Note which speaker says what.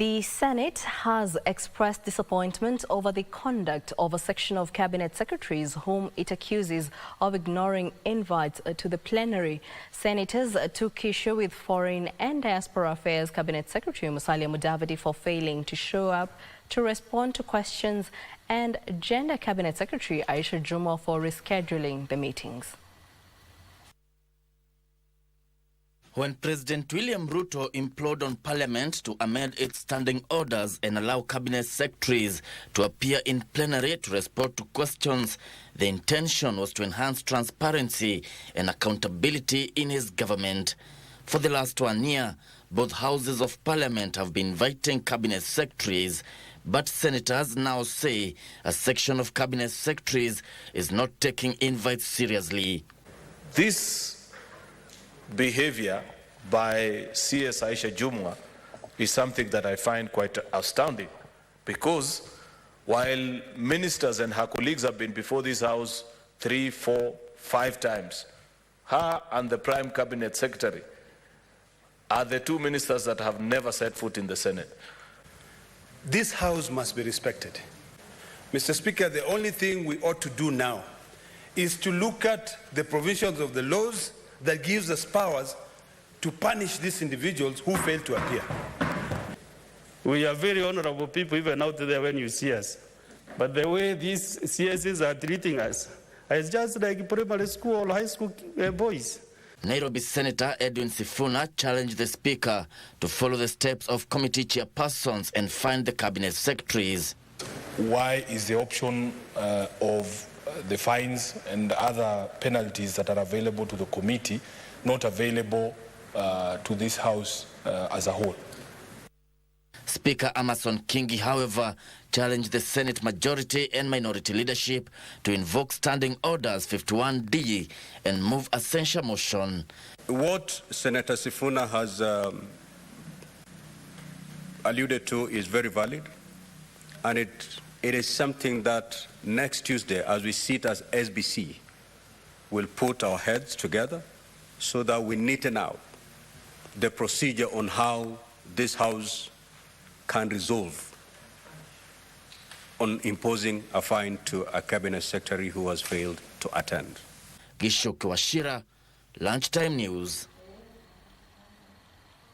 Speaker 1: The Senate has expressed disappointment over the conduct of a section of Cabinet Secretaries whom it accuses of ignoring invites to the plenary. Senators took issue with Foreign and Diaspora Affairs Cabinet Secretary Musalia Mudavadi for failing to show up to respond to questions, and Gender Cabinet Secretary Aisha Jumwa for rescheduling the meetings.
Speaker 2: When President William Ruto implored on Parliament to amend its standing orders and allow Cabinet Secretaries to appear in plenary to respond to questions, the intention was to enhance transparency and accountability in his government. For the last 1 year, both houses of Parliament have been inviting Cabinet Secretaries, but senators now say a section of Cabinet Secretaries is not taking invites seriously.
Speaker 3: This behavior by CS Aisha Jumwa is something that I find quite astounding, because while ministers and her colleagues have been before this House 3, 4, 5 times, her and the Prime Cabinet Secretary are the two ministers that have never set foot in the Senate.
Speaker 4: This House must be respected. Mr. Speaker, the only thing we ought to do now is to look at the provisions of the laws that gives us powers to punish these individuals who fail to appear.
Speaker 5: We are very honorable people even out there when you see us. But the way these CSs are treating us, it's just like primary school or high school boys.
Speaker 2: Nairobi Senator Edwin Sifuna challenged the Speaker to follow the steps of committee chairpersons and find the Cabinet Secretaries.
Speaker 6: Why is the option of the fines and other penalties that are available to the committee not available to this House as a whole?
Speaker 2: Speaker Amason Kingi, however, challenged the Senate majority and minority leadership to invoke Standing Orders 51D and move a censure motion.
Speaker 7: What Senator Sifuna has alluded to is very valid, and it is something that next Tuesday, as we sit as SBC, we'll put our heads together so that we neaten out the procedure on how this House can resolve on imposing a fine to a Cabinet Secretary who has failed to attend.
Speaker 2: Gishoke Washira, Lunchtime News.